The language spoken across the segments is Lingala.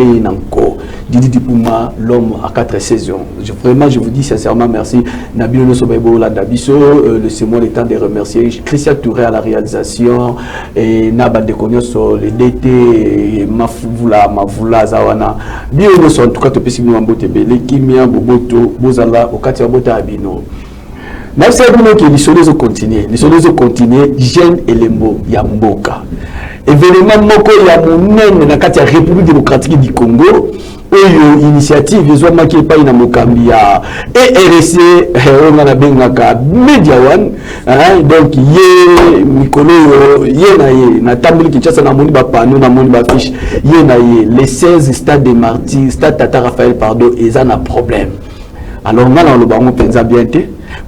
monter encore. Didi Dipouma, l'homme à 4 saisons. Vraiment, je vous dis sincèrement merci. Nabil Nosobebo, la Dabiso, laissez-moi le temps de remercier Christian Touré à la réalisation et Naba Dekonyoso, le DT, Mavula, Zawana. Bien, en tout cas, tu peux signer un beau tébé, l'équimien, Boboto, Bozala, au Katia Bota Abino. Même si les choses continuent, Jeune et les mots, Yamboka. Événement Moko Yamonen, dans la République démocratique du Congo. Oyo initiative ils maki pas ina mokambia et RC on a bengaka media one donc ye mikolo ye na tambili kichasa na moni ba pano na moni ba fiche ye na ye les 16 stades des martyrs stade Tata Raphaël pardon ils ont un problème alors ngana lo bango penza bien te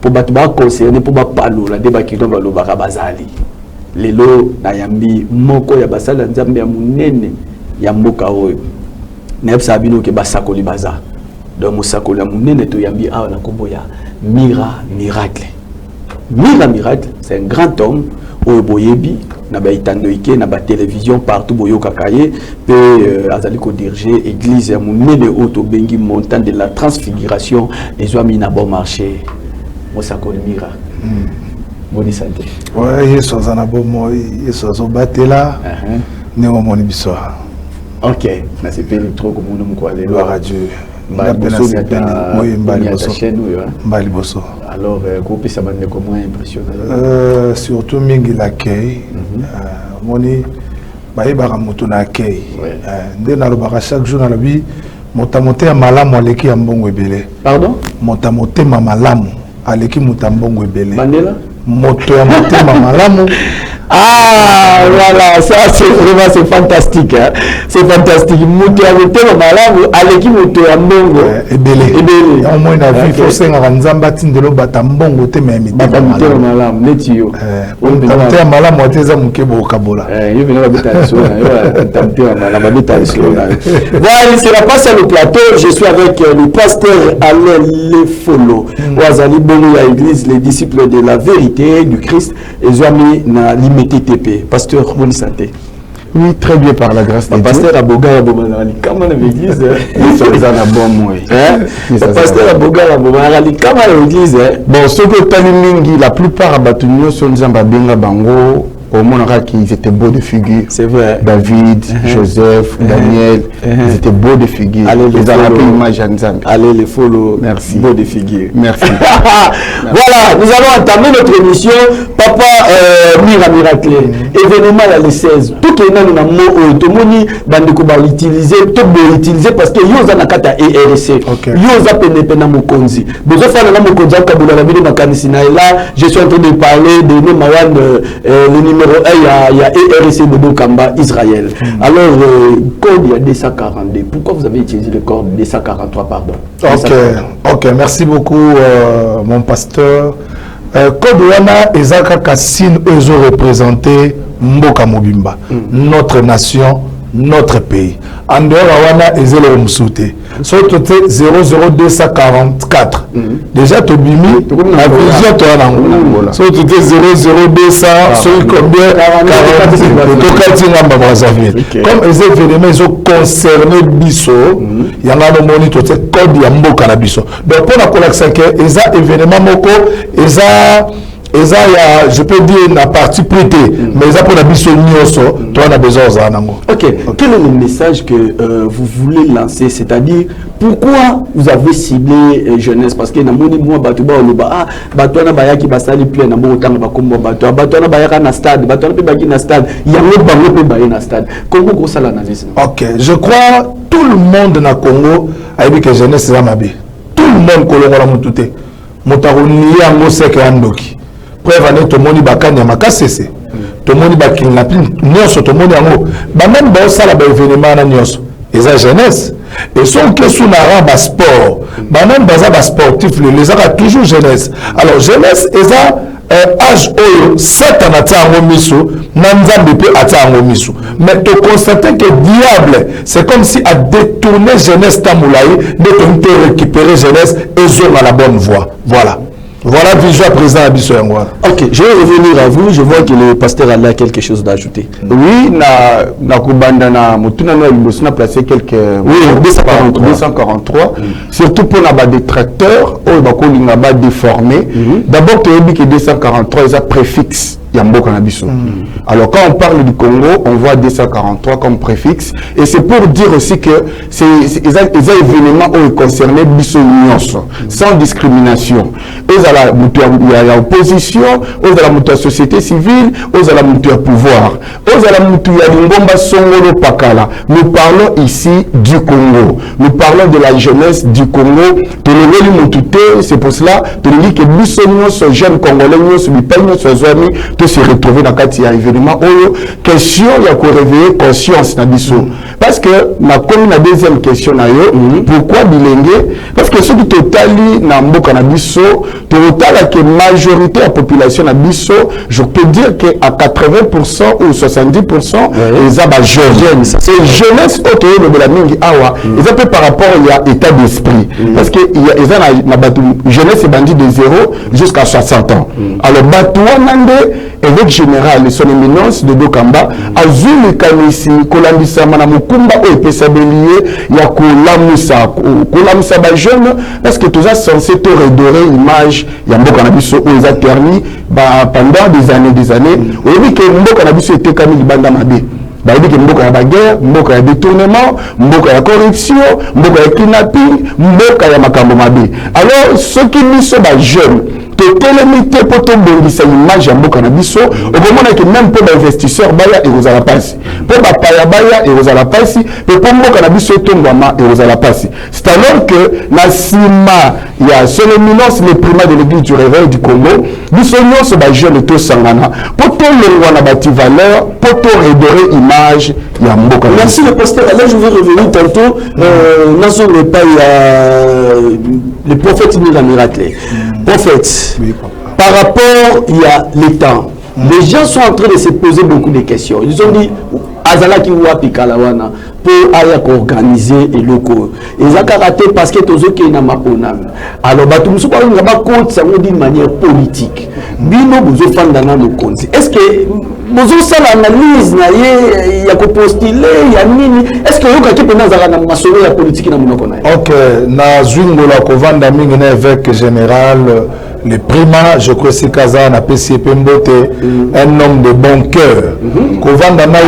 pour battu ba concerné pour ba palo la débat qui doit lo ba bazali lelo na yambi moko ya basala nzambe ya munene ya mboka oyo Nebsa Abino ke basakoli baza. Donc musakoli ya munene to yambi awa na kombo ya Mira Miracle. Mira Miracle, c'est un grand homme au boyebi na ba itandoike na ba télévision partout boyo kakaye pe azali ko diriger église ya munene auto bengi montant de la transfiguration et zoami na bon marché. Musakoli Mira. Bonne santé. Ouais, yeso zana bon moi, yeso zo batela. Ne mo moni biso. Ok, c'est pas trop comme nous quoi les gloire à Dieu. Alors, groupe ça m'a comment impressionné. Surtout mingi l'accueil. Moni baïbara motona accueil. Dès na lobara chaque jour dans la vie, motamote ya malamu aleki ya mbongo ebele. Pardon? Motamote ma malamu aleki mutambongo ebele. Mandela? Moto ya motema malamu. Ah, voilà, ça c'est vraiment c'est fantastique. Hein? C'est fantastique. Moto ya motema malamu aleki moto ya mbongo ebele. Ebele. Au moins na vie faut senga nzamba tindelo bata mbongo te me mitema malamu. Netio. Moto ya malamu ateza mukebo kabola. Yo venez habiter sur Voilà, c'est la passe à le plateau. Je suis avec le pasteur Alain Lefolo. Wazali Bonu à l'église, les disciples de la vérité du Christ. Et Zouami na limité TP. Pasteur, bonne santé. Oui, très bien par la grâce de Dieu. Pasteur Aboga Abomanali, comment l'église Pasteur Aboga Abomanali, comment l'église bon, ce que Talimingi, la plupart abattunio sont Zamba Benga Bango. Au moins, ils étaient beaux de figure. C'est vrai. David, Joseph, Daniel, ils étaient beaux de figure. Allez, les follow. Allez, les follow. Merci. Beaux de figure. Merci. Voilà, nous allons entamer notre émission. Papa Mira Miracle. Événement à les 16. Tout qui est dans le mot, tout le monde va l'utiliser. Tout le l'utiliser parce que Yoza Nakata et RSC. Yoza Penepena Mokonzi. Besoin de faire la Mokonzi, je suis en train de parler de Nemawan, le numéro 1, il y a ERC Bobo Kamba, Israël. Alors, code, il y a 242. Pourquoi vous avez utilisé le code 243, pardon? Ok, merci beaucoup, mon pasteur. Code Wana, Ezaka Kassine, eux ont représenté Mboka Mobimba, notre nation, notre pays. En dehors, Wana, Ezelo Msoute. Surtout 00244. Déjà, tu as mis la vision, tu as un surtout 00200, sur combien 40. Comme les événements, ils ont concerné Bisso, il y en a un moment où tu as code Yambo Canabiso. Donc, pour la collection, ils ont événement Moko, ils ont. Et ça, je peux dire la partie prêtée, mais ça pour la mission Nyoso, toi on a besoin de Ok, quel est le message que vous voulez lancer? C'est-à-dire, pourquoi vous avez ciblé jeunesse? Parce que dans mon moi, Batouba, Batouana Bayaki Basali, puis dans mon temps, Bakumba Batouana Bayaka na stade, Batouana Pébaki na stade, il y a un autre bango Pébaye na stade. Comment vous ça l'analyse? Ok, je crois tout le monde dans le Congo a dit que jeunesse c'est Amabé. Tout le monde Kolongola Moutouté. Moutarouni Yango Seke Andoki. Preuve to moni bakanya makasese to moni bakinapi nyonso to moni yango ba même ba sala ba événement na nyonso eza jeunesse et son que sous na raba sport ba même baza ba sportif les a toujours jeunesse. Alors jeunesse eza âge oyo Satan atango miso na nzambe pe atango miso, mais to constater que diable c'est comme si a détourné jeunesse tamoulaye de te récupérer jeunesse et zo à la bonne voie. Voilà. Voilà vision à présent à Bisso Yangwa. Ok, je vais revenir à vous. Je vois que le pasteur a quelque chose d'ajouter. Oui, na kubanda na mutuna na limosina placé quelques 243. Surtout pour les détracteurs, on va déformer. D'abord, tu as dit que 243 est un préfixe. Alors quand on parle du Congo, on voit 243 comme préfixe. Et c'est pour dire aussi que c'est un événement où est concerné sans discrimination. Il y a l'opposition, il y a la société civile, il y a la pouvoir. Il y a nous parlons ici du Congo. Nous parlons de la jeunesse du Congo. C'est pour cela que nous disons que ces jeunes Congolais, se retrouver dans un événement où question il y a qu'on réveiller conscience na biso parce que comme la deuxième question na yo pourquoi bilingue parce que ceux qui totali na mboka na biso totala que majorité de la population na biso je peux dire que à 80% ou 70% ils ont ba jeunes c'est jeunesse autour de la mingi awa ils ont par rapport à état d'esprit parce que il y a jeunesse bandit de 0 jusqu'à 60 ans alors batouan nande évêque général son éminence de Dokamba azuli kanisi kolambisa mana mukumba o epesabelier ya kolamusa ba jeune parce que tout ça censé te redorer image ya mboka na biso o eza terni pendant des années oui que mboka na biso était kami libanda mabe bayebi ke mboka ya baguerre mboka ya détournement mboka ya corruption mboka ya kidnapping mboka ya makambo mabe alors ceux qui biso ba jeune télémité pour tomber cette image à mboka na biso au moment que même pour l'investisseur baya et aux la passe pour bapaya baya et aux la passe et pour mboka na biso tombama et aux la passe c'est alors que na sima il y a son éminence les primats de l'église du réveil du Congo biso nyonso ba jeune to sangana pour to lengwa na bati valeur pour to redorer image ya mboka. Merci le pasteur. Là je vais revenir tantôt nazo le pas le prophète nous a miraculé. Prophète, par rapport il y a les temps, les gens sont en train de se poser beaucoup de questions. Ils ont dit Azala qui voit Pikalawana pour aller organiser et locaux. Ils ont raté parce que tous ceux qui n'ont pas alors bah tout le monde n'a pas compte ça d'une manière politique. Bino vous offrez dans nos comptes. Est-ce que vous avez l'analyse il y a que postuler il y a nini est-ce que vous avez pendant ça na masolo ya politique na monoko na OK na zwingola ko vanda mingi na évêque général le primat je crois c'est Kaza na PCP Mbote un homme de bon cœur ko vanda na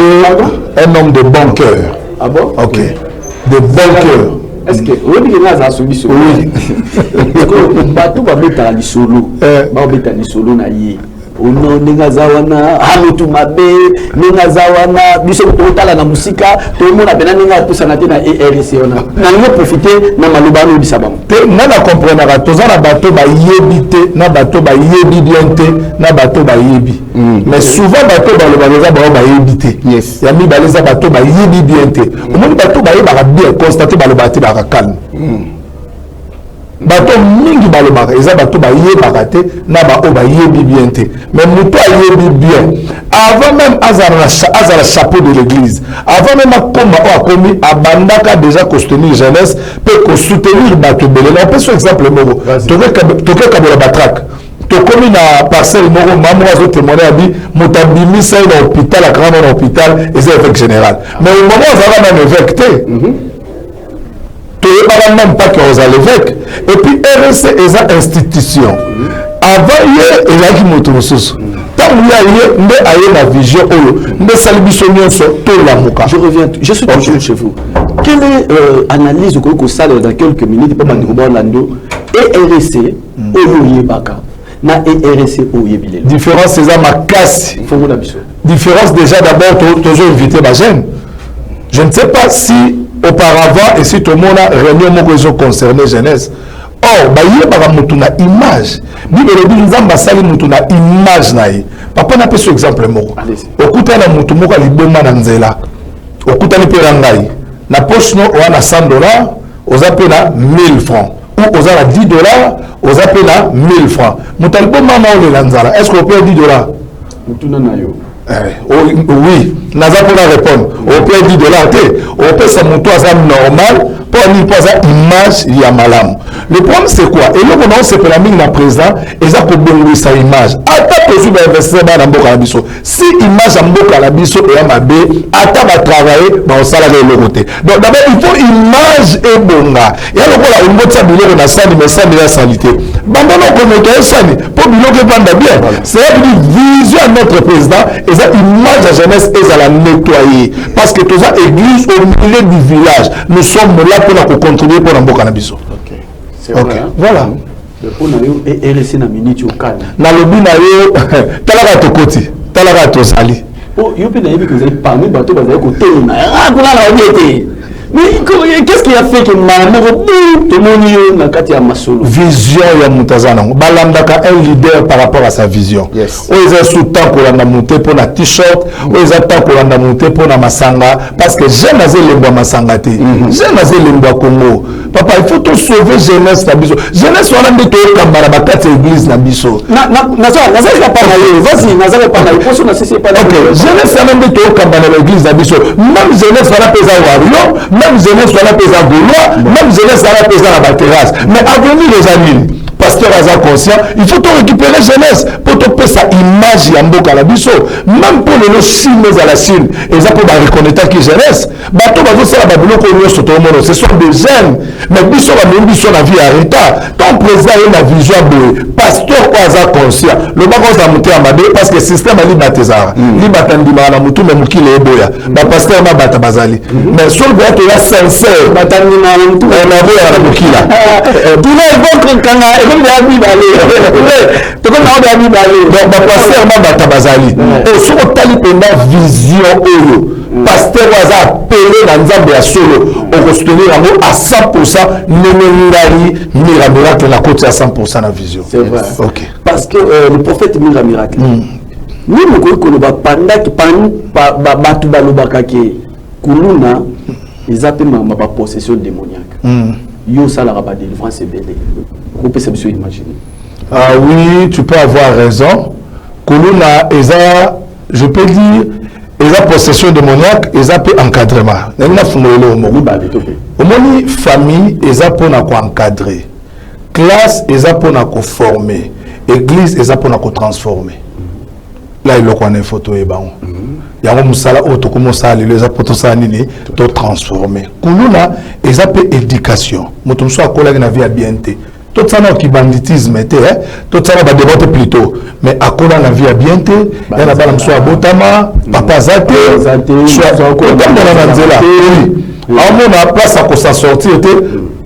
un homme de bon cœur. Ah bon? OK de bon cœur. Est-ce que vous avez dit que vous solo oui bato ba beta li solo ba beta li solo na yi ono ningazawana hamutu mabe ningazawana biso totala na musika to mona bena ninga pusana te na RC ona na ngo profiter na malubano bisabam te na comprendre to za na bato ba yebite na bato ba yebi bien te na bato ba yebi mais souvent bato ba lobanoza ba yebite yes ya mi baleza bato ba yebi bien te o moni bato ba yeba bien constater ba lobati ba calme bato mingi balobaka eza bato bayebaka te na ba o bayebi bien te mais moto ayebi bien avant même azala chapeau de l'église avant même akoma o akomi abandaka déjà soutenir jeunesse peut soutenir bato belé on peut sur exemple moko tokeka bola batraque tokomi na parcelle moko maman azo témoigner abi moto abimisa na hôpital akama na hôpital eza évêque général mais au moment azala même évêque te même pas aux l'évêque et puis RSC est une institution avant hier il y a qui monte sous tant il y a la vision mais ça je reviens je suis toujours chez vous quelle est l'analyse que ça dans quelques minutes pas Orlando et RSC Baka na RSC différence c'est ça ma casse différence déjà d'abord toujours invité ma jeune je ne sais pas si auparavant et si tout le monde a réunion concerné jeunesse or baye baka mutu na image bibelo bi nzamba sali mutu na image na ye papa na peso exemple moko okuta na mutu moko liboma na nzela okuta ni pera ngai na poche no wana $100 oza pe na 1000 francs ou oza na $10 oza pe na 1000 francs mutu liboma na ole la nzala est-ce qu'on peut $10 mutu na yo oui naza pour répondre on peut $10 on peut ça monter à normal pour une image ya malam. Le problème c'est quoi? Et là on se fait la présent et ça pour bongour sa image ata possible investir dans mboka la biso si image mboka la biso et ma b ata va travailler ba on sala le côté. Donc d'abord il faut image et bonga ya lokola on motsa biloko na sali mais ça de la salité banda no communiquer sali pour biloko vanda bien c'est une vision à notre président et ça image à jeunesse et à la nettoyer parce que tout ça église au milieu du village nous sommes là pour contribuer pour mboka na biso. OK. C'est vrai. Okay. Voilà. Pour nous et RSC na minute au calme. Na lobi na yo talaka tokoti talaka tosali. Oh yo pe na yebi que vous avez parmi bateau bazali ko tona. Ah kuna na obité. Mais qu'est-ce qui a fait que maman tout le monde na kati ya masolo vision ya mutazana balandaka un leader par rapport à sa vision. Yes. Oza souta ko landa monter pour na t-shirt, oza ta ko landa monter pour na masanga parce que jeune azé lemba masanga te. Jeune azé lemba Congo. Papa il faut tout sauver jeunesse na biso. Jeunesse wana ndeko kambara bakati église na biso. Na ça pas nayo. Vas-y, na ça pas nayo. Poso na cesse pas nayo. OK, jeunesse wana ndeko kambara l'église na biso. Même jeunesse wana pesa wario, même jeunesse wana pesa gaulois, même jeunesse wana pesa la terrasse. Mais avenir les amis, pasteur Aza conscient, il faut tout récupérer jeunesse pour te faire sa image ya mboka la biso. Même pour le Chine à la Chine, et ça pour reconnaître qui jeunesse. Bato bazo sala babilo ko nyo soto mono, ce sont des jeunes. Mais biso ba membi so la vie arrêta. Ton président a une vision boye. Pasteur Aza conscient. Le bako za monter à mabe parce que système ali batezara. Li batandi na mutu mais mukile eboya. Ba pasteur ma bata bazali. Mais sur le boya ya sincère batandi na mutu na boya na mukila. Tout le monde kanga donc pasteur mabata bazali soko tali penda vision oyo pasteur aza appelé na nzambe ya solo okosoutenir yango à 100% nene mira miracle na côté à 100% na vision. C'est vrai. OK. Parce que le prophète mira miracle ni mokoyi koloba pendaki bato balobaka ke kuluna eza mpe ba possession démoniaque yo salara ba délivrance ebele on peut se imaginer. Ah oui, tu peux avoir raison. Kuluna eza, je peux dire, eza possession démoniaque, eza peu encadrement. Nena fumole au moni omoni famille eza pour na ko encadrer. Classe eza pour na ko former. Église eza pour na ko transformer. Là il lokwana photo e baon. Yango musala oto ko musala les apoto sa nini to transformer. Kuluna eza peu éducation. Moto mso akola na vie à bienté. Tout ça qui banditisme était tout ça va débattre plutôt mais à quoi la vie a bien été il y a la soit botama papa zate soit comme dans la nzela à mon place à quoi ça sortir était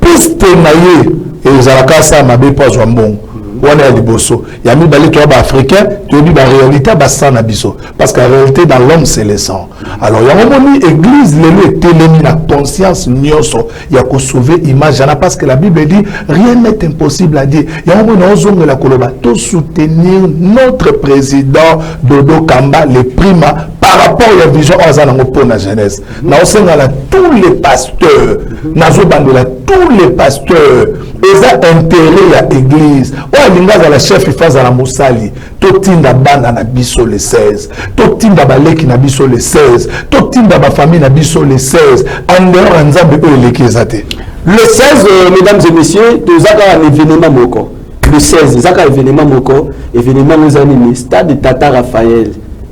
piste naïe et ils allaient ça ma bé pas bon on est liboso il y a mis balé toi africain tu dis la réalité bassa na biso parce que la réalité dans l'homme c'est le sang alors il y a un moment église les télémi la conscience nyoso il y a qu'on sauver image parce que la Bible dit rien n'est impossible à dire il y a un moment on la koloba tout soutenir notre président Dodo Kamba les primas par rapport à la vision aux pour la jeunesse na osengala tous les pasteurs nazo bandela tous les pasteurs ils ont intérêt à l'église. Oh, la chef face à la Moussali. Totinda bana na biso le 16. Totinda baleki na biso le 16. Totinda ba famille na biso le 16. En dehors nzambe o lekezate. Le 16, mesdames et messieurs, nous avons un événement moko. Le 16, nous avons un événement moko. Événement nous avons stade Tata Raphaël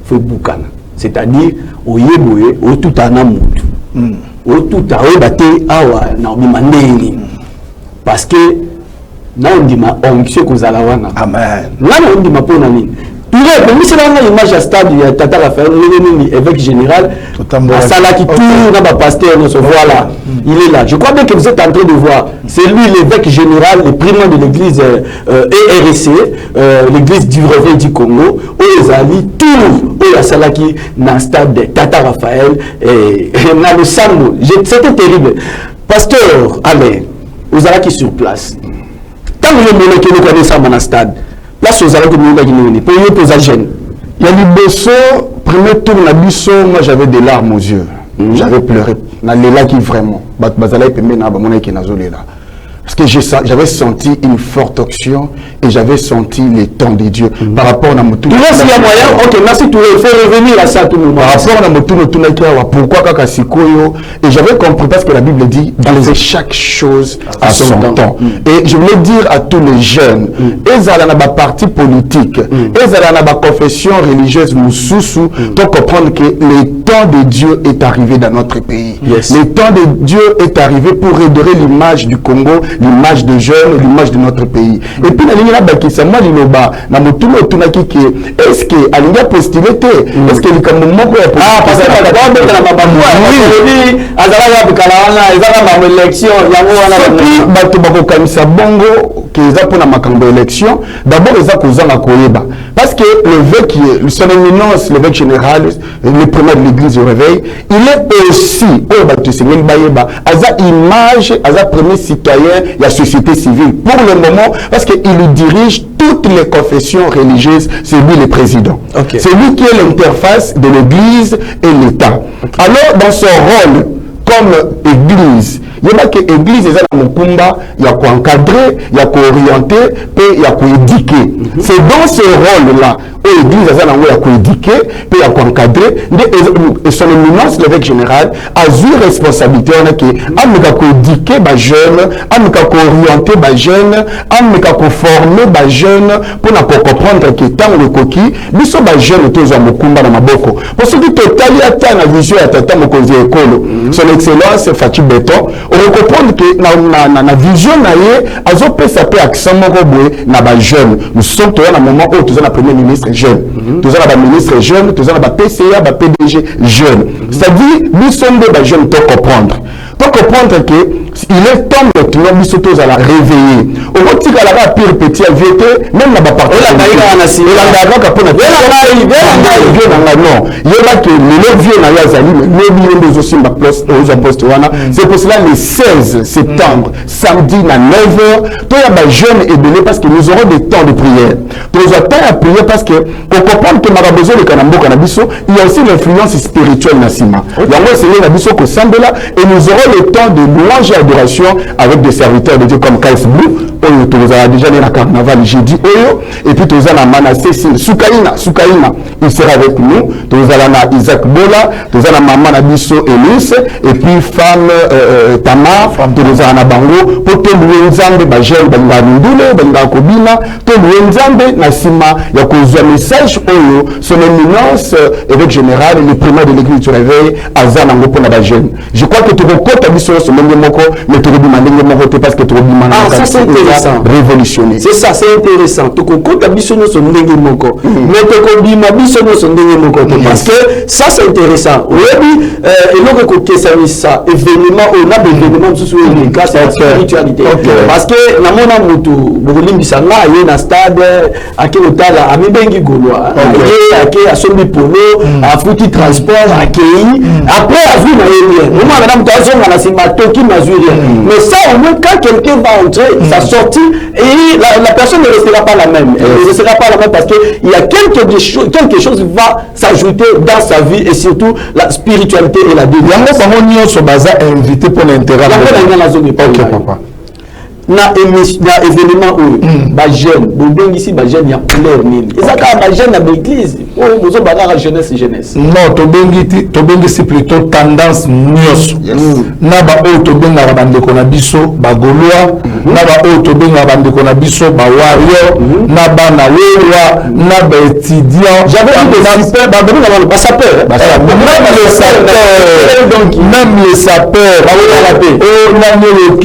Febukana. C'est-à-dire, au yeboye, au tout anamutu. Au tout aobate awa na obimandeni. Parce que là on dit ma onction que wana. Amen. Là on dit ma pona nini. Tout le monde c'est là image à stade ya Tata Raphaël évêque général à Salaki tout na ba pasteur nous voilà. Il est là. Je crois bien que vous êtes en train de voir. C'est lui l'évêque général, le président de l'église ERC, l'église du Réveil du Congo, où les alliés tout où la Salaki na stade de Tata Raphaël et na le Sambo. C'était terrible. Pasteur Alain vous allez qui sur place. Tant que vous voulez que nous connaissons dans le stade, place aux allez que nous voulons pour nous poser jeune. Il y a des beaux premier tour na biso, moi j'avais des larmes aux yeux. J'avais pleuré. Na lela qui vraiment. Bazala pembe na ba mona qui na zolela. Parce que j'avais senti une forte onction et j'avais senti les temps de Dieu par rapport à Moutounou. S'il y a moyen, ok, merci, Touré, il faut revenir à ça tout le monde. Par rapport à Moutounou, pourquoi Kakasikoyo, et j'avais compris parce que la Bible dit dans chaque chose à son temps. Et je voulais dire à tous les jeunes, ils allaient dans la parti politique, ils allaient dans la confession religieuse Moussoussou, pour comprendre que le temps de Dieu est arrivé dans notre pays. Le temps de Dieu est arrivé pour redorer l'image du Congo, l'image des jeunes, l'image de notre pays. Et puis, moi, est-ce que Alinga postulé est-ce que parce que l'évêque, son éminence, l'évêque général, le premier de l'église du réveil, il est aussi image, premier citoyen de la société civile pour le moment, parce qu'il dirige toutes les confessions religieuses, c'est lui le président. C'est lui qui est l'interface de l'église et l'État. Alors, dans son rôle comme église, il y a que l'église est dans mon combat, il y a quoi encadrer, il y a quoi orienter, il y a quoi éduquer. C'est dans ce rôle-là où l'église est dans quoi éduquer, il y a quoi encadrer. Et son éminence, l'évêque général, a eu responsabilité. On a qui a éduquer les jeunes, a orienter les jeunes, a former les jeunes pour comprendre que tant le coquille, nous sommes les jeunes tous en combat dans ma boko. Pour ce qui est total, il y a la vision à tata mokozi école. Son excellence, Fatih Béton. On comprend que dans la vision, ils ont fait ça accent na ba jeune. Nous sommes toujours dans le moment où nous avons le premier ministre jeune. Nous avons le ministre jeune, nous avons le PCA, le PDG jeune. C'est-à-dire, nous sommes des jeunes pour comprendre. Pour comprendre qu'il est temps maintenant, nous sommes tous à la réveiller. Au moment où il y a la pire petit VT, même la partie. Il y a que le vieux n'a pas zali, mais le vieux aussi aux postes. C'est pour cela le 16 septembre, samedi à 9h, tous les jeunes et bénis parce que nous aurons des temps de prière. Nous aurons temps à prier parce que on comprend que nous besoin de Kanambo Kanabiso, il y a aussi l'influence spirituelle Nassima. Il y a moi c'est Nabiso que Sambela et nous aurons le temps de louange et adoration avec des serviteurs de Dieu comme Kaïs Blou. Nous avons déjà dans le carnaval jeudi Oyo et puis nous avons Manassé Soukaina, il sera avec nous. Nous avons Isaac Bola, nous avons Maman Nabiso Elis et puis femme Tamar, nous avons Bango pour te louer Nzambe Bajel Banga Ndule Banga Kobina, te louer Nzambe Nassima, il y a un message Oyo, son éminence évêque général et le premier de l'église du réveil Azanango pour la Bajel. Je crois que tu vas compter Biso sur le même moko, mais tu vas demander mon vote parce que tu vas demander. Ah, ça c'est intéressant. Révolutionner. C'est ça, c'est intéressant. Tu vas compter Biso sur le même moko, mais tu vas demander Biso sur le même moko parce que ça c'est intéressant. Oui, et donc que ça événement, on a des événements sous les cas c'est la spiritualité. Parce que na mona mutu bolimbi sanga ye na stade akilotala amibengi goloa ake asombi polo afuti transport akei après azui na yeye moi madame tazonga na sima toki mazui rien mais ça au moins quand quelqu'un va entrer sa sortie et la personne ne restera pas la même elle ne restera pas la même parce que il y a quelque chose va s'ajouter dans sa vie et surtout la spiritualité et la Bible. Invité pour l'intérêt. Na événement où ba jeune ici ba jeune ya couleur nini ezaka ba jeune na l'église oh bozo bagara jeunesse non to bengi c'est plutôt tendance nyos na ba o to benga bande ko na biso ba goloa na ba o to benga bande ko na biso ba warrior na ba na wewa na ba étudiant j'avais dit des sapeurs ba sapeurs même les sapeurs oh na le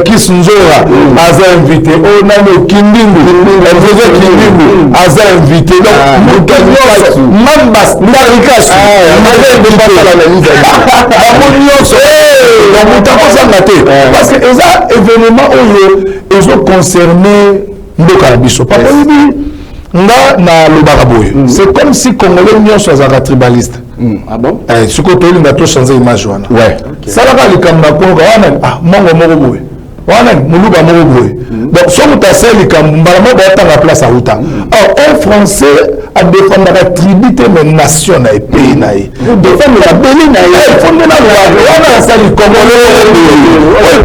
kiss nzora Aza invité, oh non, Kindingu, Kindingu, Aza invité, donc Mambas, Narikas, parce que les événements ils ont concerné le Carabiso. C'est comme si Congolais n'y sont un tribaliste. Ah bon? Ce que tu as changé l'image. Ouais. Ça va aller comme la Congo. Ah, mon donc, si on a fait la place à Outa. Alors, un Français a défendu la tribute mais nation et pays. Défendre la Bénin, il faut la loi. On a ça, les Congolais.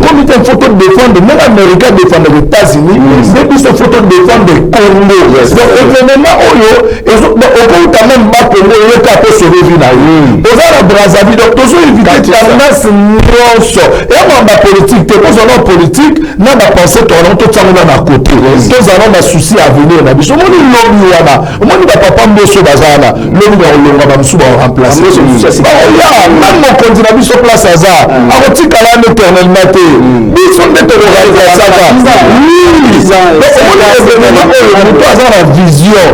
Comme une photo de défendre, même l'Amérique défendre les États-Unis, c'est plus il faut défendre le Congo. Donc, évidemment, on quand même pas pour le cas pour se revenir. Aux la Brazzaville, donc, toujours éviter la menace non-so. Et on a politique, t'es pas en politique, n'a pas pensé qu'on a tout ça à côté. Tous allons un souci à venir. On m'a dit l'homme, on m'a dit papa Mbosso Bazana, l'homme on va remplacer. Même mon candidat sur place à ça, à petit calme éternellement. Ils sont des terroristes. La vision.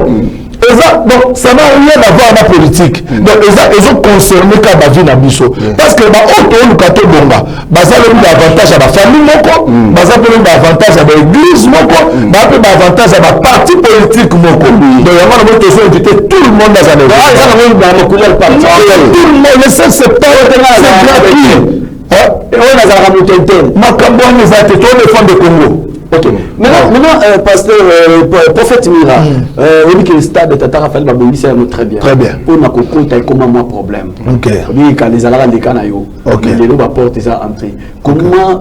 Donc, ça n'a rien à voir avec la politique. Donc, ils ont concerné la vie d'Abisso. Parce que, ça a avantage à la famille, ça a avantage à l'église, ça a avantage à la parti politique. Donc, il y a invité tout le monde dans un événement. Tout le monde, le 16 septembre, c'est gratuit. Ok. Maintenant, pasteur, prophète Mira, on dit que le stade de Tata Raphaël Babongi, c'est très bien. Très bien. Pour ma coco, tu as comme un problème. Ok. Quand les alars des canaillots, les loups apportent ça entrée. Comment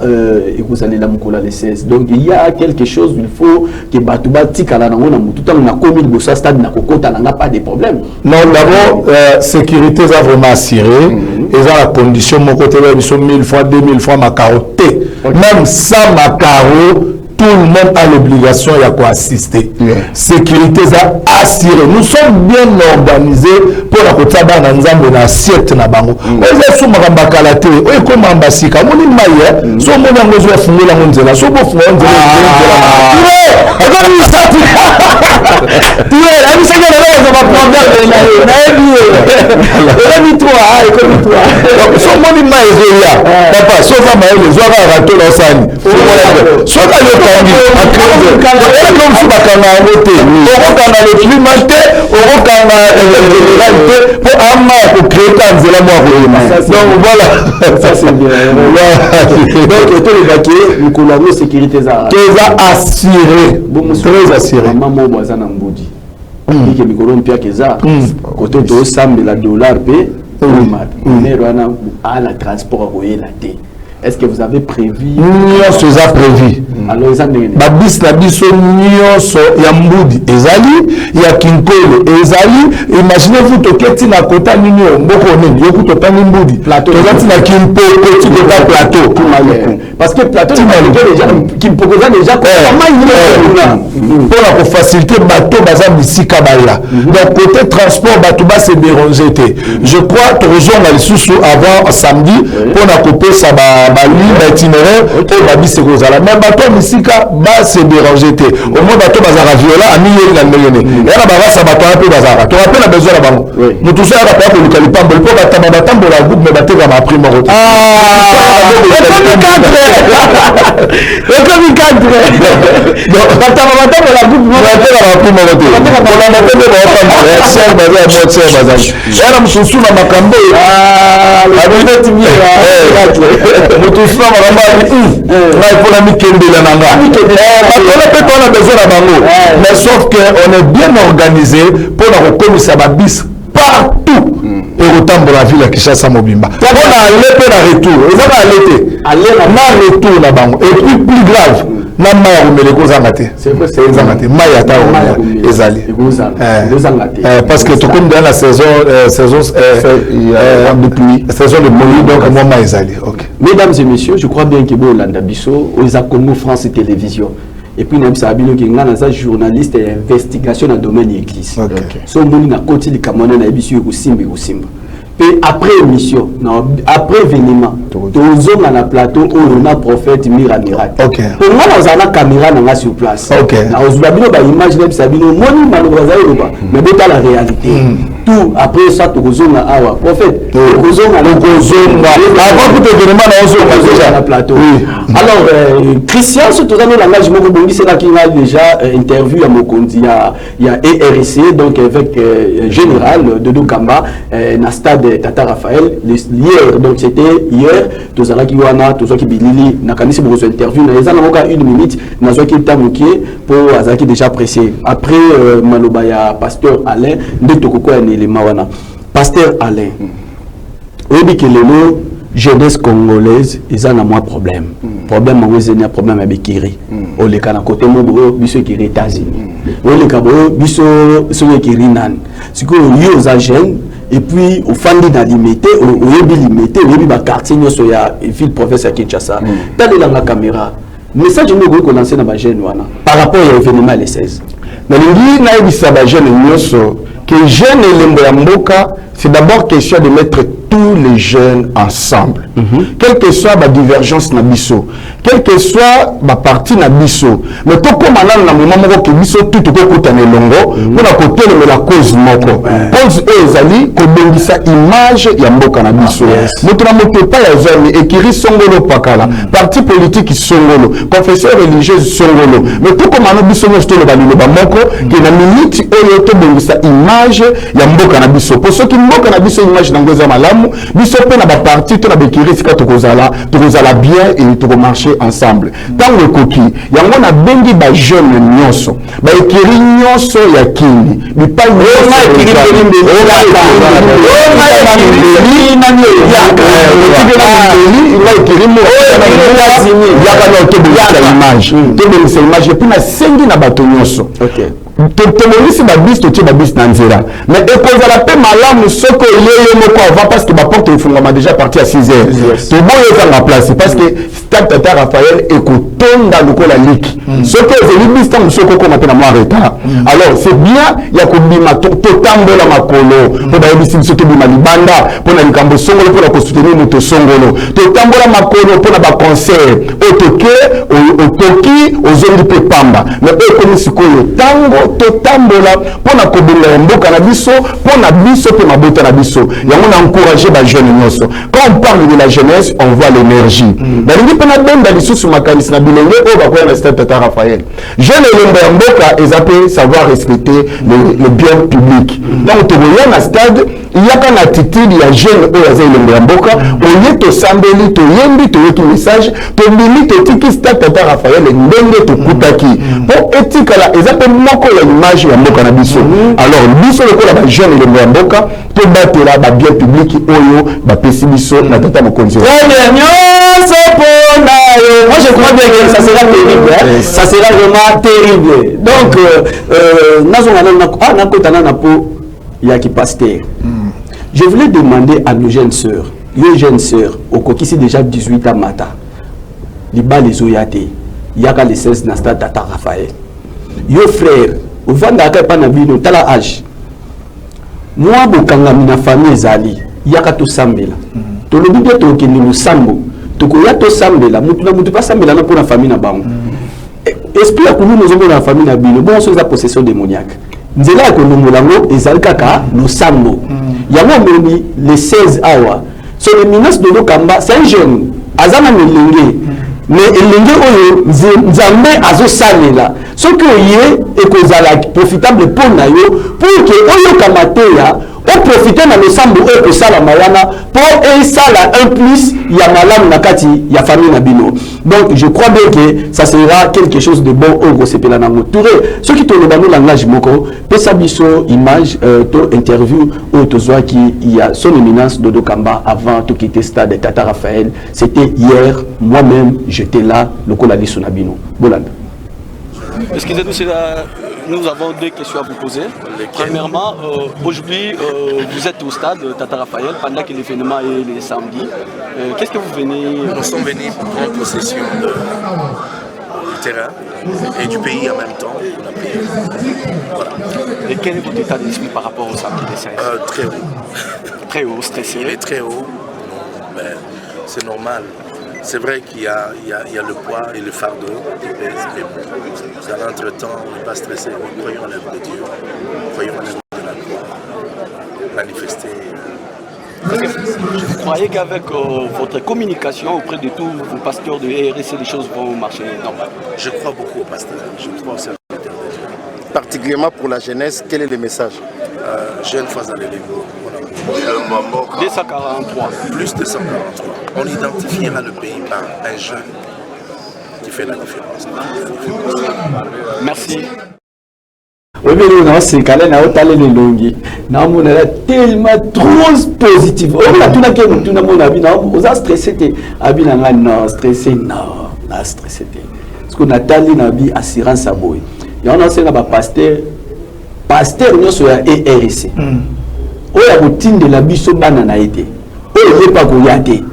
vous allez la moukola les 16? Donc il y a quelque chose, il faut que Batouba Tikala tout le temps on a commis le stade na coco, tu n'as pas de problème. Non, d'abord, sécurité, ça vraiment assuré. Et ça, la condition, mon côté, ils sont 1000 fois, 2000 fois ma carotte. Même sans ma carotte, tout le monde a l'obligation de assister. Sécurité est assurée. Nous sommes bien organisés pour la côté de la assiette. Nous sommes bakalate. Oui, comme ambassadeur. Nous sommes maïs. Nous sommes en train de la mondiale. Nous sommes en train de donc voilà, ça c'est bien. Donc tous les baquets, nous collaborons sécurité assuré, très assuré. Maman Boazana Mboudi. Il y a Mikolo Mpia Keza. Côté de Sam de la dollar P. À la transport à la T. Est-ce que vous avez prévu? Nous avons prévu. Alors, Babis Nabiso Nyonso Yamboudi Ezali, Yakinkole Ezali. Imaginez-vous que tu as kota Nino, Mokone, Yokuto Tanimboudi, plateau, tu as Kimpo, tu as plateau. Parce que plateau, Kimpo déjà, pour la faciliter, bateau, bazar, ici, Kabala. Donc, côté transport, bateau, c'est dérangé. Je crois que les sous avant samedi, pour la couper, ça va. Itinéraire au babi c'est gros là même bateau misika ba se déranger té au moins bateau bazara viola ami yeli na mbele et là ba ça bateau un peu bazara tu rappelles la besoin là bas nous tous ça ba pour le calipambo pour batambo la groupe mais bateau va prime route comme cadre donc batambo la groupe bateau va prime route pour la bateau va pas cher bazar bon cher bazar era msusu na makambo abineti bien tout ça il faut la mikendela nanga on a besoin de bango mais sauf que on est bien organisé pour la reconnaissance à bis partout et autant pour la ville à Kinshasa Mobimba on a allé pour la retour ils ont allé na retour na bango et puis plus grave na maya rumele ko zangate c'est quoi c'est zangate maya ta ezali parce que tout comme dans la saison de pluie saison de pluie donc moi maya ezali. OK. Mesdames et messieurs, je crois bien que vous Landa Bisso aux Congo France Télévision et puis nous sabino qui ngana journaliste et investigation dans le domaine église. So moni na côté de Cameroun na biso ko simba. Et après émission, après événement, tous on a un plateau où on a prophète Miracle. OK. Pour moi, on a une caméra sur place. OK. Na ozubabino ba image même sabino moni malobrazali ba mais bota la réalité. Tout après ça tu ozonga awa prophète. Ozonga avant tout événement na ozonga na plateau. Alors Christian surtout dans langage moko bongi c'est là qu'il a déjà interview à Mokondi il y a ERC donc avec général Dodo Kamba na stade Tata Raphaël hier donc c'était hier tous ala ki wana tous qui bilili na kanisi pour interview na ezana moka 1 minute na zo ki tamuki pour azaki déjà pressé après maloba ya pasteur Alain de tokoko ya élément wana pasteur Alain obi que le jeunesse congolaise ezana moins problème problème un problème avec Kiri. On les canaux côté mobo biso Kiri États-Unis. On les cabo biso Kiri nan. C'est que lié aux agents et puis au fandi na limité au limité au ba quartier nyoso ya ville professeur Kinshasa. Dans la caméra. Message nous ko lancer na ba jeune wana par rapport à l'événement les 16. Na lingi na ebisa ba jeune nyoso que jeune elembo ya mboka, c'est d'abord question de mettre tous les jeunes ensemble. Quelle que soit la divergence na biso, quelle que soit la partie na biso, mais tout comme on a na moment que biso tout ko kutana longo, on a côté la cause moko. Cause ezali ko bengisa image ya mboka na biso. Moto na moto pa ya zami ekiri songolo pakala, parti politique songolo, confesseur religieux songolo. Mais tout comme on a biso no stolo ba moko, que na minute oyo to bengisa image ya mboka na biso. Pour ceux qui mboka na biso image na ngoza malamu, biso pe na ba parti to na bekiri sika to kozala bien et to marcher ensemble. Tant le coquille, yango na bengi ba jeune nyonso, ba ekiri nyonso ya kini, bi pa image puis na sengi na bato nyonso. OK. Tomonisi babis to babis na nzela mais ekozala pe malamu soko yeye moko avant parce que ba porte efungama déjà parti à 6h to boyo za place parce que stade Tata Raphaël ekotonda lokola liki soko ezeli bista musoko ko mapena mo retard alors c'est bien ya kobima to tambola makolo po ba ebisi biso to bima libanda po na likambo songolo po na ko soutenir moto songolo to tambola makolo po na ba concert otoke otoki ozongi pe pamba mais ekomisi koyo tango totambola pona kobela mboka na biso pona biso pe mabota na biso yango na encourager ba jeunes nyonso. Quand on parle de la jeunesse on voit l'énergie balingi pena benda lisusu makanisi na bilenge o ba kwa na stade Tata Raphaël jeune elembo ya mboka ezape savoir respecter le bien public donc toboya na stade il y a qu'un attitude ya jeune o ya elembo ya mboka oye to sambeli to yembi to yeki message to bimi to tiki stade Tata Raphaël ndenge to kutaki po etika la ezape moko l'image ya mboka na biso. Alors biso lokola ba jeune elembo ya mboka to batela ba bien public oyo ba pesi biso na tata mokonzi. Moi je crois bien que ça sera terrible, hein? Ça sera vraiment terrible. Donc nakotana na po ya ki pasteur. Je voulais demander à nos jeunes sœurs, les jeunes sœurs au kokisi déjà 18 ans mata. Li ba les oyate. Yaka les 16 na stade Tata Raphaël. Yo frère, au vanda ka pa na bino tala âge. Moi bokanga mina famille ezali, yaka to sambela. To lobi bien to kini musambo. To ko ya to sambela, mutu na mutu pa sambela na pour la famille na bango. Esprit ya kunu nozombo na famille na bino, bon so za possession démoniaque. Nzela ya konomolango ezali kaka no sambo. Yango moni les 16 awa. So le ministre de Lokamba, c'est un jeune. Azana melenge. Mais elenge oyo nzambe azo salela soki oye ekozala profitable pour na yo pour que oyo kamateya o profiter na losambo oyo kosala mawana pour esala un plus ya malamu na kati ya famille na bino. Donc je crois bien que ça sera quelque chose de bon au sepela na motouré ceux qui toloba no langage moko pesa biso image to interview au tozwa qui il y a son éminence Dodo Kamba avant de quitter stade Tata Raphaël. C'était hier, moi-même j'étais là lokola liso na bino. Bolanda. Excusez-nous, nous avons deux questions à vous poser. Premièrement, aujourd'hui, vous êtes au stade Tata Raphaël pendant que l'événement est le samedi. Qu'est-ce que vous venez... Nous sommes venus pour prendre possession du terrain et du pays en même temps. Voilà. Et quel est votre état d'esprit par rapport au samedi des 16 ? Très haut. Très haut, stressé. Il est très haut, mais c'est normal. C'est vrai qu'il y a le poids et le fardeau qui pèsent, mais dans l'entretemps, on n'est pas stressé. Nous croyons en l'œuvre de Dieu, nous croyons en l'œuvre de la croix, manifester. Vous croyez qu'avec votre communication auprès de tous vos pasteurs de RSC, les choses vont marcher normalement? Je crois beaucoup aux pasteurs, je crois au serviteur de Dieu. Particulièrement pour la jeunesse, quel est le message? Jeune face à l'élément. 243. Plus de 143. On identifiera le pays par un jeune qui fait la différence. Merci. Oui, mais nous, c'est quand même tellement trop positif. On a tout mon avis, on a stressé, non, stressé, non. à stresser. Parce qu'on a tali na vie assurance à boy. Il y en a aussi un pasteur nous sur ERC. Oh ya routine de la biso bana na été. Oh il pas goyate.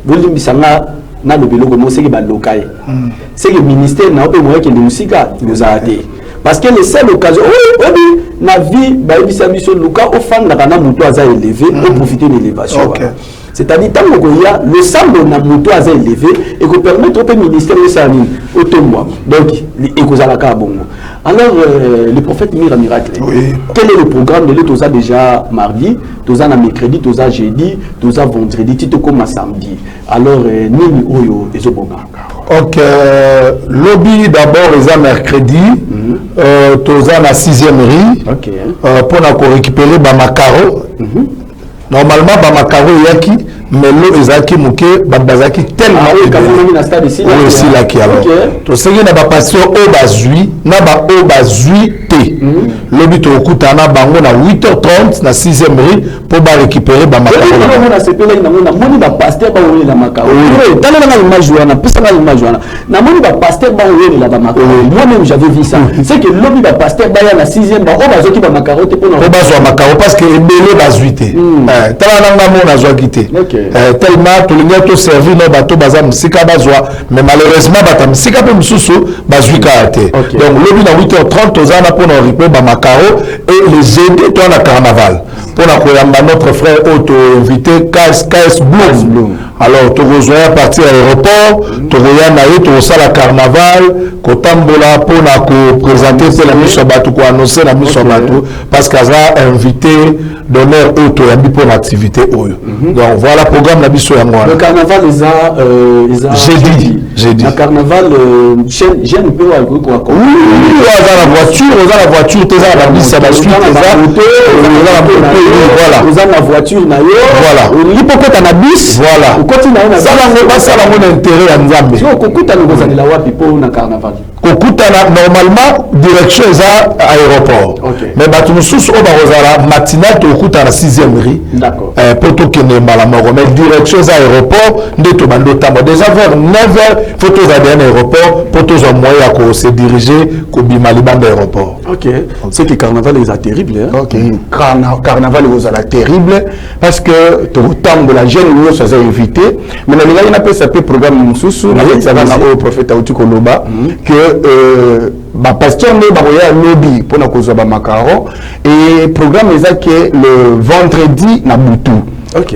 Boli bisanga na le biloko mo c'est que ba local. C'est que ministère na ope moyen que le musika nous a été. Parce que les seules occasions oui na vie ba bisa biso luka au fan na kana muto aza élevé pour profiter de l'élévation. C'est-à-dire tant que ya le sambo na muto aza élevé et que permettre au ministère de sani automoi. Donc ekozala ka bongo. Alors le prophète Mira Miracle. Quel est le programme de l'Etosa déjà mardi, Tosa na mercredi, Tosa jeudi, Tosa vendredi, Tito comme samedi. Alors nini oyo ezobonga. Ok, lobby d'abord les mercredi, Tosa na 6e riz. OK. Pour récupérer ba macaro. Normalement ba macaro yaki mais l'eau ezaki muke babazaki tellement aussi là qui alors to sengi na ba passion o bazui na ba o bazui te lobby to okutana bango na 8h30 na 6e rue pour ba récupérer ba makaro na sepela na moni ba pasteur ba wele la makaro tala na image wana pesa na image wana na moni ba pasteur ba wele la ba makaro moi même j'avais vu ça c'est que lobby ba pasteur ba ya na 6e ba o bazoki ba makaro te pour na o bazwa makaro parce que ebele bazui te tala na mona zwa kité tellement tout le monde tout servi no bateau baza musika bazwa mais malheureusement bata musika pe mususu bazwi kate donc lobby na 8h30 tozana pour na ripe ba makaro et les aider toi na carnaval pour na koyamba notre frère auto invité KS Bloom alors tu rejoins à partir à l'aéroport tu rejoins na yo tu sala carnaval kotambola pour na ko présenter la mission bateau ko annoncer la mission bateau parce qu'aza invité d'honneur auto yambi pour l'activité oyo donc voilà programme la biso yango le carnaval jeudi le carnaval jeune peu à quoi oui la voiture tes la bus ça va suite voilà la voiture na yo voilà l'hypocrite na bis voilà ukoti na yo ça la mon intérêt ya nzambe so kokuta ngoza la wapi pour na carnaval kokutana normalement direction eza aéroport mais batu mususu o bazala matinal to kokutana 6e rue d'accord pour to kene malamoko mais direction eza aéroport ndeto bando tamba déjà vers 9h faut to za bien aéroport pour to zo moya ko se diriger ko bima libanda aéroport c'est que carnaval est terrible carnaval est terrible parce que to tamba la jeune nous soit invité mais na na pesa pe programme mususu na ça va na au prophète auti koloba que ba pasteur ne ba roya lobby pour na kozwa ba makaro et programme ezaki le vendredi na butu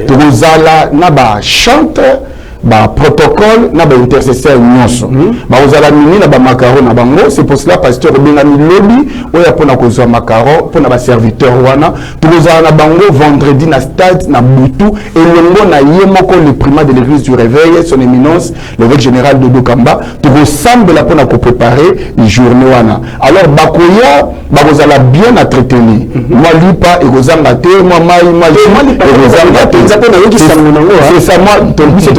tozala na ba chanteur ba protocole na ba intercesseur nyonso ba ozala mini na ba makaro na bango c'est pour cela pasteur bengami lobby oya pona kozwa makaro pona ba serviteur wana tozala na bango vendredi na stade na butu et longo na yemoko le primat de l'église du réveil son éminence l'évêque général de Dokamba to ressemble la pona ko préparer une journée wana alors bakoya ba kozala bien entretenu moi lipa et kozanga te moi mai c'est ça moi ton but c'est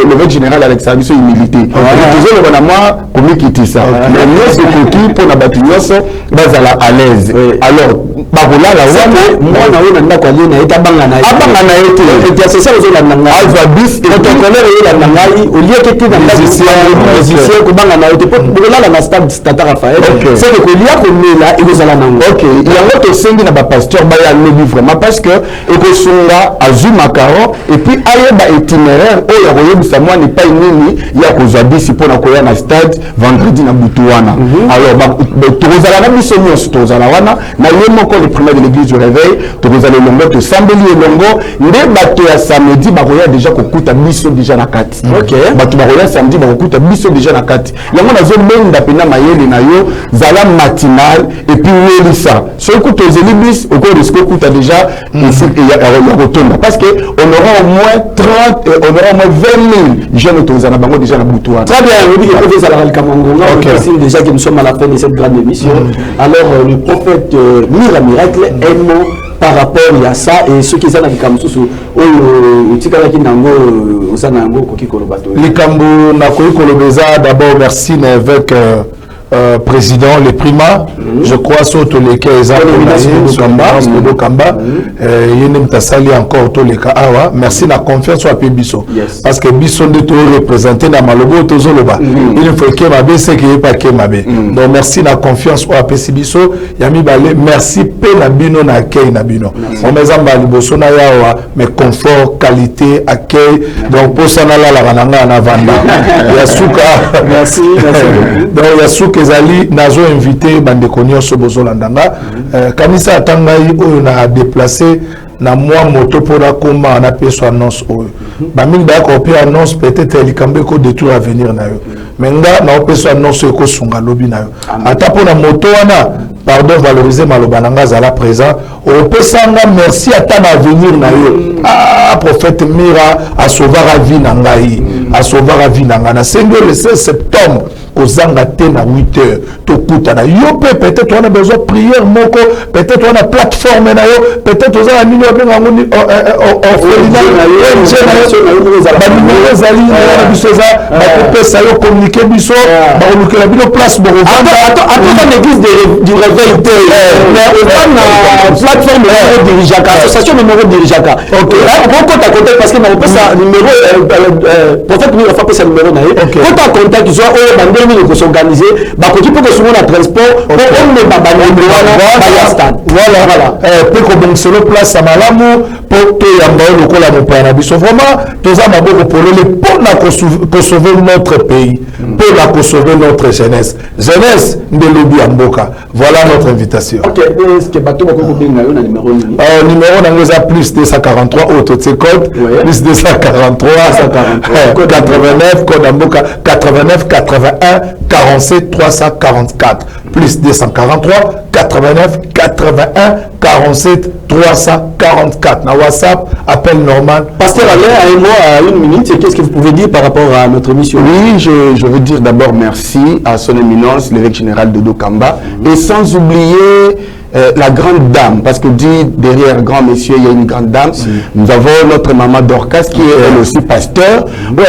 l'évêque général Alexandre Biso humilité toujours le moi comme qui ça mais nous c'est qui pour na batunyoso bazala à l'aise alors bakola la wana moi na wona ndako ali na eta banga na été c'est ça aux la nanga alva bis et protocolaire et la nangai au lieu que tu na musicien ko banga na été pour la na stade Tata Raphaël c'est que il y a comme là et vous allez nango il y a autre sengi na ba pasteur ba ya lobby vraiment parce que et que songa azuma caro et puis ayeba itinéraire o ya koyebisa moi n'est pas nini ya kozwa bisi pour na koya na stade vendredi na butuana alors tozala na biso nyonso tozala wana na yemoko le primat de l'église du réveil tozala longo to sambeli longo nde bato ya samedi bakoya déjà kokuta biso déjà na kati bato bakoya samedi bakokuta biso déjà na kati yango nazo benda pena mayele na yo zala matinal et puis welisa so kuto zeli bis au cours de ce kuta déjà ici ya rotonda parce que on aura au moins 30 on aura au moins 20 000 jeunes tozana bango déjà na butuana très bien on dit que vous allez le Cameroun déjà que nous sommes à la fin de cette grande émission alors le prophète Mira Miracle aime par rapport à ça et ceux qui sont dans le Cameroun au tikalaki nango osana nango koki kolobato likambo na koki kolobeza d'abord merci avec président, le primat, je crois, sur tous les cas, Dodo Kamba, Yenem Tassali encore tous les cas. Merci la confiance sur Bisso. Parce que Bisso de tout représenter dans Malobo, Tozoloba. Il faut que ma c'est qu'il n'y ait pas que ma donc merci la confiance au APC Bisso. Yami Balé, merci Penabino na Kei Nabino. On met en Baliboso na yawa, mais confort, qualité, accueil. Donc pour ça, la Rananga na Vanda. Yasuka. Merci. Donc Yasuka Zali, nazo invité Bandekonio Sobozo Landanga. Kamisa Atangai, on a déplacé. Na moi moto pour la combat on a payé son annonce ba mingi da ko payé annonce peut-être il cambe ko détour à venir na yo mais nga na payé son annonce ko sunga lobi na yo ata pour na moto wana pardon valoriser maloba nanga zala présent on peut sanga merci ata na venir na yo prophète Mira a sauvé la vie na ngai a sauvé la vie na nga na 5 le 16 septembre aux angate na 8 heures to kuta na yo peut-être on a besoin de prière moko peut-être on a plateforme na yo peut-être on a nini on ngoni on communiquer biso ba bino place bo attends l'église du réveil mais on a plateforme dirigeaka association numéro dirigeaka OK on compte à contact parce que on peut ça numéro prophète lui va faire ça numéro na compte à contact ils ont de s'organiser pour que ce soit un transport pour on ne pas voilà pour que bon sur place à Malamu pour que yamba lokola mon père biso vraiment tous ça m'a beaucoup pour le pour sauver notre pays pour la sauver notre jeunesse de lobby Mboka voilà notre invitation. OK est-ce que bateau ko benga yo na numéro nini numéro na plus 243 auto code plus 243 89 code Mboka 89 81 47 344 plus 243 89 81 47 344 na WhatsApp appel normal. Pasteur Alain, un mot à 1 minute, qu'est-ce que vous pouvez dire par rapport à notre mission? Oui, je veux dire d'abord merci à son éminence l'évêque général Dodo Kamba et sans oublier la grande dame, parce que dit derrière grand monsieur il y a une grande dame. Nous avons notre maman Dorcas qui est elle aussi pasteur. Il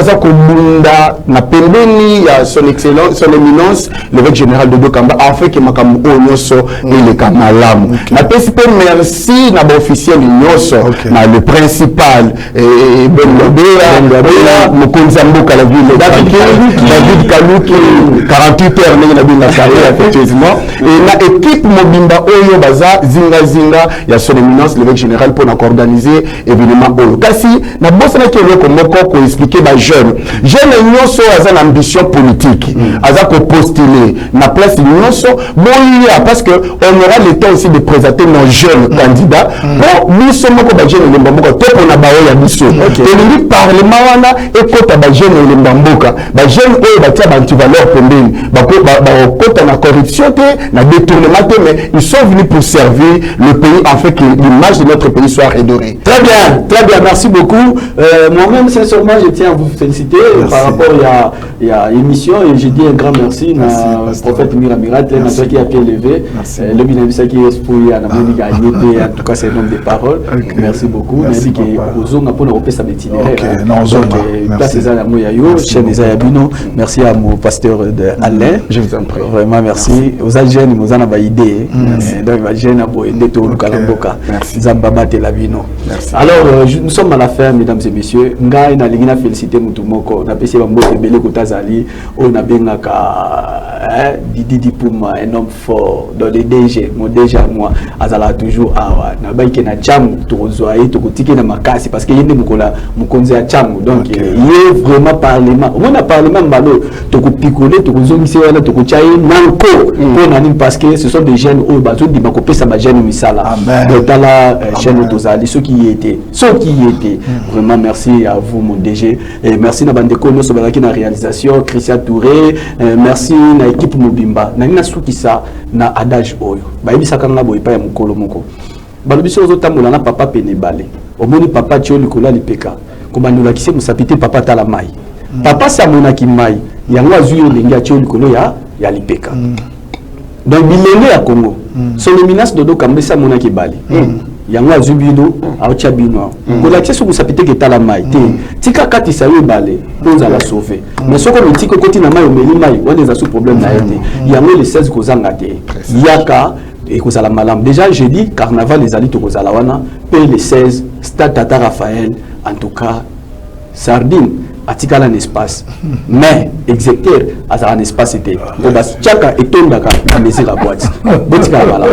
y a son excellence, son éminence, l'évêque général de Dokamba, a fait que Makamu Onyoso et le Kamalam. Merci à officiel Nyoso, le principal, et Mokonzamboka la ville, David Kalouki, 48 heures, effectivement, et l'équipe Mobimba Oyo Baza, Zinga, il y a son éminence, l'évêque général, pour organiser évidemment Oyo. Kasi, na bossana qui est comme pour expliquer aux jeunes. Jeunes, Nyoso a une ambition politique, a postuler, na place Nyoso, bon, il y a, parce qu'on aura le temps aussi de présenter nos jeunes candidats. Bon, nous sommes comme jeunes, les Mbamboka, tout on a baoui à mission. Et le parlement, on a écouté à jeunes, les Mbamboka, les jeunes, eux, batia, bantivaleur, pending, côté la corruption, la détournement, mais ils sont venus pour servir le pays afin que l'image de notre pays soit redorée. Très bien, merci beaucoup. Moi-même, sincèrement, je tiens à vous féliciter par rapport à l'émission et je dis un grand merci au prophète Miramirat, qui a pied levé, le ministre qui est exposé à la en tout cas c'est le nom des paroles. Merci beaucoup. Merci que vous avez pour nous sa merci à mon pasteur Alain. Je vous en prie. Vraiment merci. Aux jeunes, nous en avons idée. Donc les jeunes ont aidé tout le Kalamboka. Zambaba Telavino. Alors nous sommes à la fin, mesdames et messieurs. Ngai na lingina féliciter Mutumoko. Na pesi bambo ebele kotazali. On a bien Didi Pouma, un homme fort dans les DG. Mon DG à moi, azala toujours awa. Na baike na cham tozoaye tokotiki na makasi parce que yende mukola mukonzi ya cham. Donc il est vraiment parlement. On a parlement mbalo tokopicoler tokozongisi wana tokochaye nanko pour nani parce que ce sont des jeunes au bazo di bakopé ça ba jeune misala. Donc dans la chaîne tozali ceux qui y étaient vraiment merci à vous mon DG et merci na bandeko no sobalaki na réalisation Christian Touré merci na équipe Mobimba na nina sukisa na adage oyo bayebisa kanga boy pa ya mukolo moko balobiso ozotambola na papa penebale omoni papa tio likola lipeka komandula kise musapite papa tala mai papa samona ki mai yango azuyo lengi tio likolo ya lipeka donc bilenge ya Congo son éminence Dodo Kamba samona ki bali yango azubino aotia bino kola tieso kusapite ke tala mai te tika kati sa yo balé bonza la sauver mais soko mitiko koti na mai omeli mai wana za sous problème na été yango le 16 kozanga te yaka et kozala malam déjà jeudi carnaval les ali to kozala wana pe le 16 stade Tata Raphaël en tout cas sardine atikala un espace mais exécuteur a un espace était donc chaka etondaka à mesure la boîte botika malam